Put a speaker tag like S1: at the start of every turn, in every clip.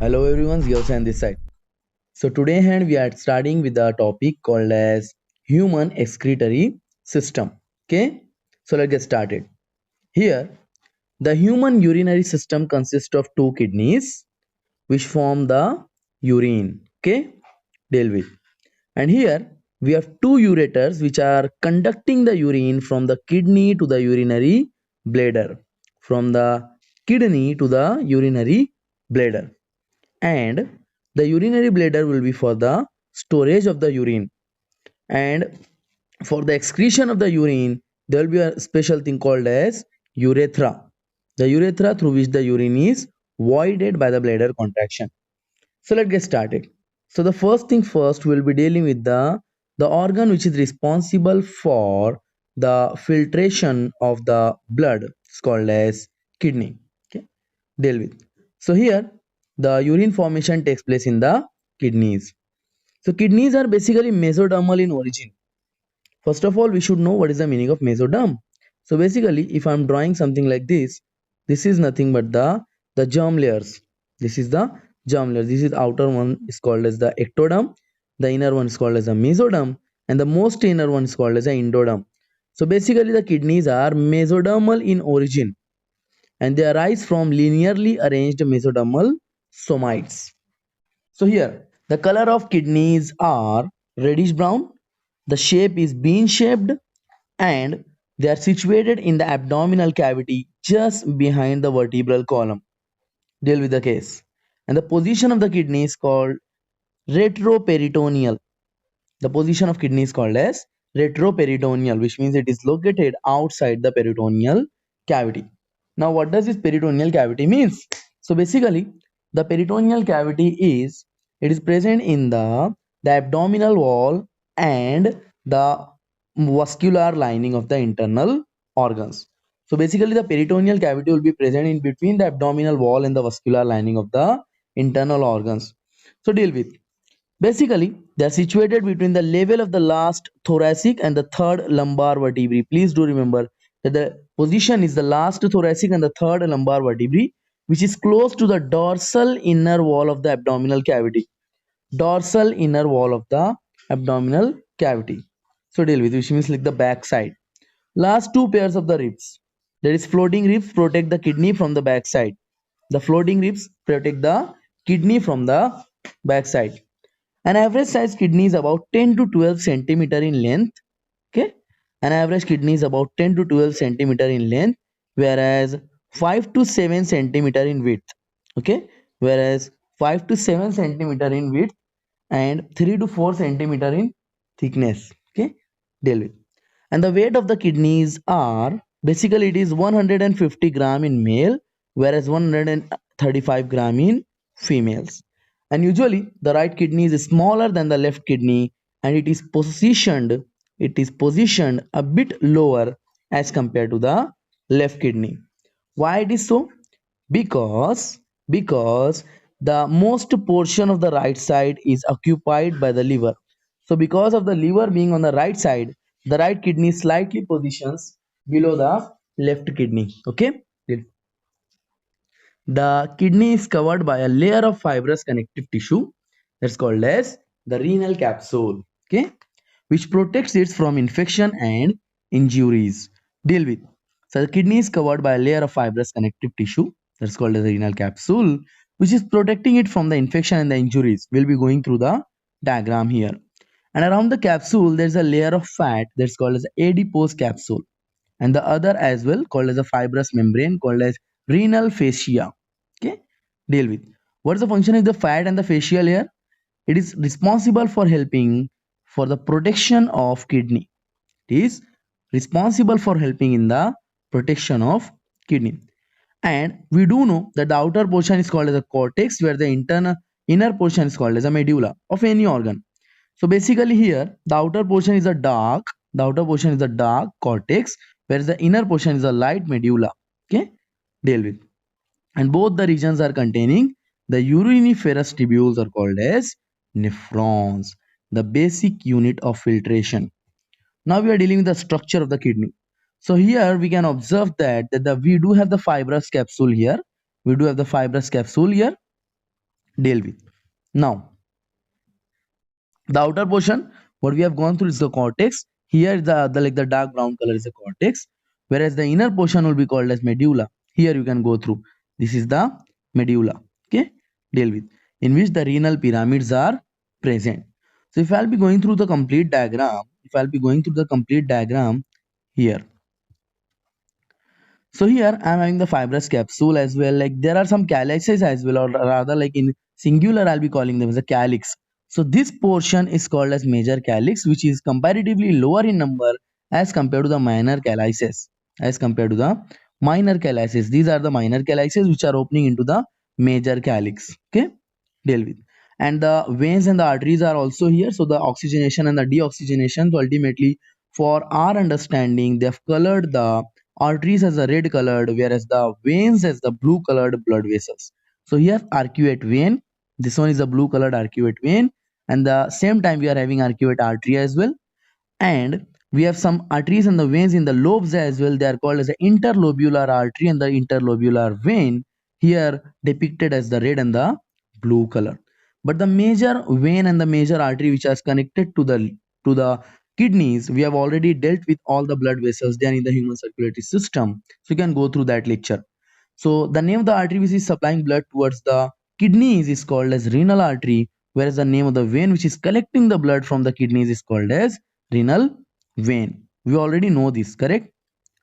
S1: Hello everyone, Ziosan this side. So today hand we are starting with a topic called as human excretory system. Okay, so let's get started. Here, the human urinary system consists of two kidneys which form the urine. Okay, deal with. And here we have two ureters which are conducting the urine from the kidney to the urinary bladder. From the kidney to the urinary bladder, and the urinary bladder will be for the storage of the urine, and for the excretion of the urine there will be a special thing called as urethra, the urethra through which the urine is voided by the bladder contraction. So let's get started. So the first thing first, we'll be dealing with the organ which is responsible for the filtration of the blood. It's called as kidney. Okay, deal with. So here the urine formation takes place in the kidneys. So kidneys are basically mesodermal in origin. First of all, we should know what is the meaning of mesoderm. So basically, if I'm drawing something like this is nothing but the germ layers. This is the germ layer. This is outer one is called as the ectoderm. The inner one is called as the mesoderm, and the most inner one is called as the endoderm. So basically, the kidneys are mesodermal in origin, and they arise from linearly arranged mesodermal somites. So here, the color of kidneys are reddish brown, the shape is bean shaped, and they are situated in the abdominal cavity just behind the vertebral column. Deal with the case. And the position of the kidney is called retroperitoneal. The position of kidney is called as retroperitoneal, which means it is located outside the peritoneal cavity. Now, what does this peritoneal cavity means? So basically, the peritoneal cavity is, it is present in the abdominal wall and the vascular lining of the internal organs. So basically, the peritoneal cavity will be present in between the abdominal wall and the vascular lining of the internal organs. So deal with. Basically, they are situated between the level of the last thoracic and the third lumbar vertebrae. Please do remember that the position is the last thoracic and the third lumbar vertebrae, which is close to the dorsal inner wall of the abdominal cavity. Dorsal inner wall of the abdominal cavity. So deal with, which means like the back side. Last two pairs of the ribs. That is, floating ribs protect the kidney from the back side. The floating ribs protect the kidney from the back side. An average size kidney is about 10 to 12 centimeter in length. Okay, an average kidney is about 10 to 12 centimeter in length, whereas 5 to 7 centimeter in width. Okay, whereas 5 to 7 centimeter in width and 3 to 4 centimeter in thickness. Okay, deal with. And the weight of the kidneys are, basically it is 150 gram in male, whereas 135 gram in females. And usually the right kidney is smaller than the left kidney, and it is positioned a bit lower as compared to the left kidney. Why it is so? Because the most portion of the right side is occupied by the liver. So because of the liver being on the right side, the right kidney slightly positions below the left kidney. Okay, the kidney is covered by a layer of fibrous connective tissue that's called as the renal capsule. Okay, which protects it from infection and injuries. Deal with. So the kidney is covered by a layer of fibrous connective tissue that's called as the renal capsule, which is protecting it from the infection and the injuries. We'll be going through the diagram here. And around the capsule, there's a layer of fat that's called as adipose capsule, and the other as well called as a fibrous membrane called as renal fascia. Okay, deal with. What is the function of the fat and the fascia layer? It is responsible for helping for the protection of kidney. It is responsible for helping in the protection of kidney. And we do know that the outer portion is called as a cortex, where the inner portion is called as a medulla of any organ. So basically here the outer portion is a dark cortex, whereas the inner portion is a light medulla. Okay, deal with. And both the regions are containing the uriniferous tubules are called as nephrons, the basic unit of filtration. Now we are dealing with the structure of the kidney. So here we can observe that we do have the fibrous capsule here. We do have the fibrous capsule here. deal with. Now, the outer portion, what we have gone through is the cortex. Here, the like the dark brown color is the cortex, whereas the inner portion will be called as medulla. Here you can go through. This is the medulla. Okay, deal with, in which the renal pyramids are present. So if I'll be going through the complete diagram, here. So here I'm having the fibrous capsule as well. Like there are some calyxes as well, or rather like in singular I'll be calling them as a calyx. So this portion is called as major calyx, which is comparatively lower in number as compared to the minor calyces. As compared to the minor calyces, these are the minor calyces which are opening into the major calyx. Okay, deal with. And the veins and the arteries are also here. So the oxygenation and the deoxygenation. So ultimately, for our understanding, they have colored the arteries as a red colored, whereas the veins as the blue colored blood vessels. So here arcuate vein, this one is a blue colored arcuate vein, and the same time we are having arcuate artery as well. And we have some arteries and the veins in the lobes as well. They are called as the interlobular artery and the interlobular vein, here depicted as the red and the blue color. But the major vein and the major artery which is connected to the kidneys, we have already dealt with all the blood vessels. They are in the human circulatory system, so you can go through that lecture. So the name of the artery which is supplying blood towards the kidneys is called as renal artery, whereas the name of the vein which is collecting the blood from the kidneys is called as renal vein. We already know this, correct?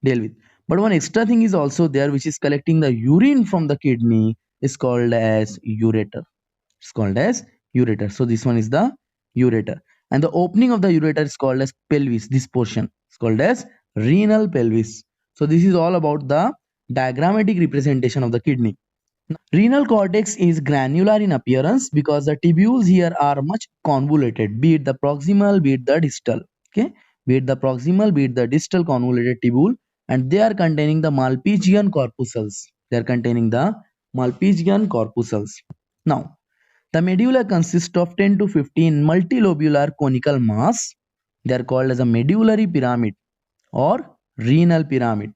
S1: Deal with. But one extra thing is also there, which is collecting the urine from the kidney, is called as ureter. It's called as ureter. So this one is the ureter. And the opening of the ureter is called as pelvis. This portion is called as renal pelvis. So this is all about the diagrammatic representation of the kidney. Renal cortex is granular in appearance because the tubules here are much convoluted, be it the proximal, be it the distal. Okay, be it the proximal, be it the distal convoluted tubule, and they are containing the Malpighian corpuscles. They are containing the Malpighian corpuscles. Now, the medulla consists of 10 to 15 multilobular conical mass. They are called as a medullary pyramid or renal pyramid,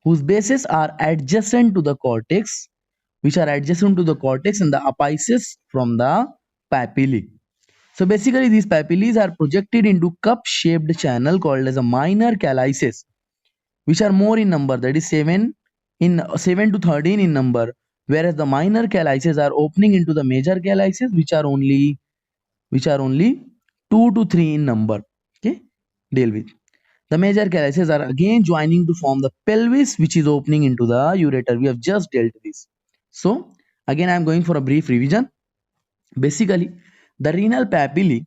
S1: whose bases are adjacent to the cortex, and the apices from the papillae. So basically these papillae are projected into cup-shaped channel called as a minor calyces, which are more in number, that is 7 to 13 in number, whereas the minor calyces are opening into the major calyces, which are only 2 to 3 in number. Okay, deal with. The major calyces are again joining to form the pelvis, which is opening into the ureter. We have just dealt this. So again I am going for a brief revision. Basically, the renal papillae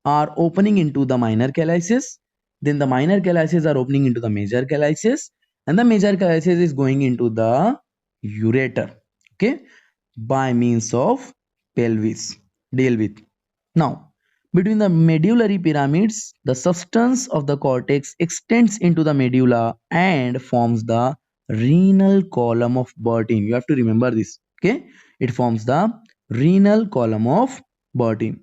S1: are opening into the minor calyces. Then the minor calyces are opening into the major calyces, and the major calyces is going into the ureter. Okay, by means of pelvis. Deal with. Now, between the medullary pyramids, the substance of the cortex extends into the medulla and forms the renal column of Bertin. You have to remember this. Okay, it forms the renal column of Bertin.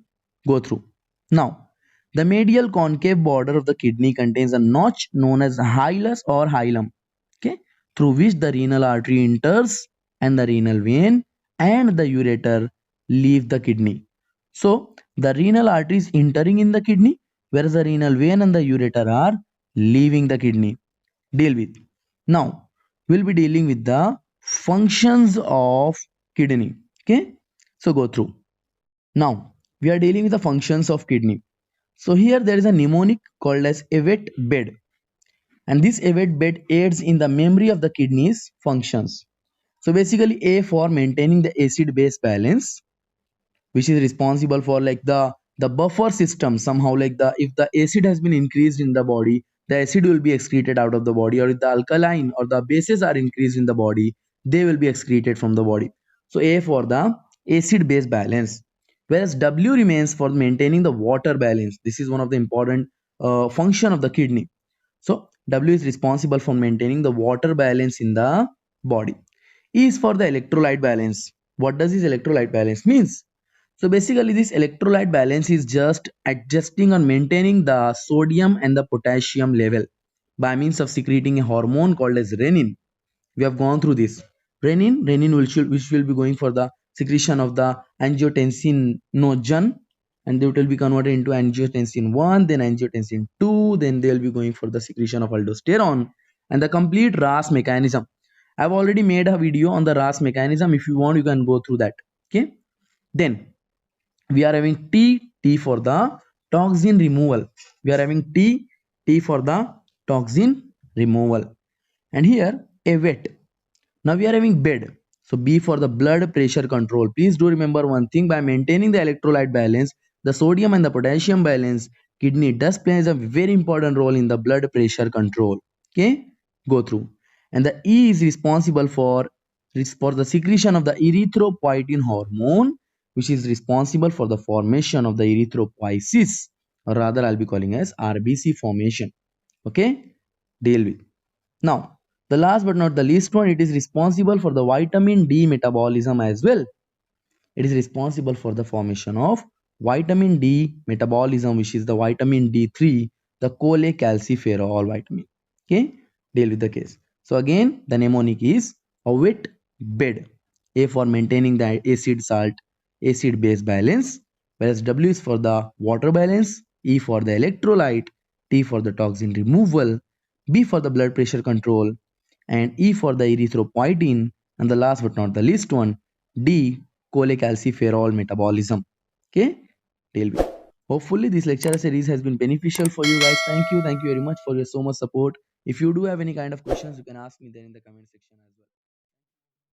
S1: Go through. Now, the medial concave border of the kidney contains a notch known as hilus or hilum. Okay, through which the renal artery enters and the renal vein and the ureter leave the kidney. So, the renal artery is entering in the kidney, whereas the renal vein and the ureter are leaving the kidney. Deal with. Now, we'll be dealing with the functions of kidney. Okay, so go through. Now, we are dealing with the functions of kidney. So here there is a mnemonic called as Evet bed, and this Evet bed aids in the memory of the kidney's functions. So basically, A for maintaining the acid base balance, which is responsible for like the buffer system. Somehow, like the if the acid has been increased in the body, the acid will be excreted out of the body, or if the alkaline or the bases are increased in the body, they will be excreted from the body. So A for the acid base balance, whereas W remains for maintaining the water balance. This is one of the important function of the kidney. So W is responsible for maintaining the water balance in the body. E is for the electrolyte balance. What does this electrolyte balance means? So basically this electrolyte balance is just adjusting or maintaining the sodium and the potassium level by means of secreting a hormone called as renin. We have gone through this. Renin which will be going for the secretion of the angiotensinogen, and it will be converted into angiotensin 1, then angiotensin 2, then they will be going for the secretion of aldosterone, and the complete RAS mechanism. I've already made a video on the RAS mechanism. If you want, you can go through that. Okay. Then we are having T for the toxin removal. We are having T for the toxin removal. And here a wet. Now we are having bed. So B for the blood pressure control. Please do remember one thing: by maintaining the electrolyte balance, the sodium and the potassium balance, kidney does plays a very important role in the blood pressure control. Okay, go through. And the E is responsible for the secretion of the erythropoietin hormone, which is responsible for the formation of the erythropoiesis, or rather I'll be calling as RBC formation. Okay, deal with. Now, the last but not the least one, it is responsible for the vitamin D metabolism as well. It is responsible for the formation of vitamin D metabolism, which is the vitamin D3, the cholecalciferol vitamin. Okay, deal with the case. So again, the mnemonic is a wet bed. A for maintaining the acid base balance, whereas W is for the water balance, E for the electrolyte, T for the toxin removal, B for the blood pressure control, and E for the erythropoietin, and the last but not the least one, D, cholecalciferol metabolism. Okay, deal with. Hopefully this lecture series has been beneficial for you guys. Thank you very much for your so much support. If you do have any kind of questions, you can ask me there in the comment section as well.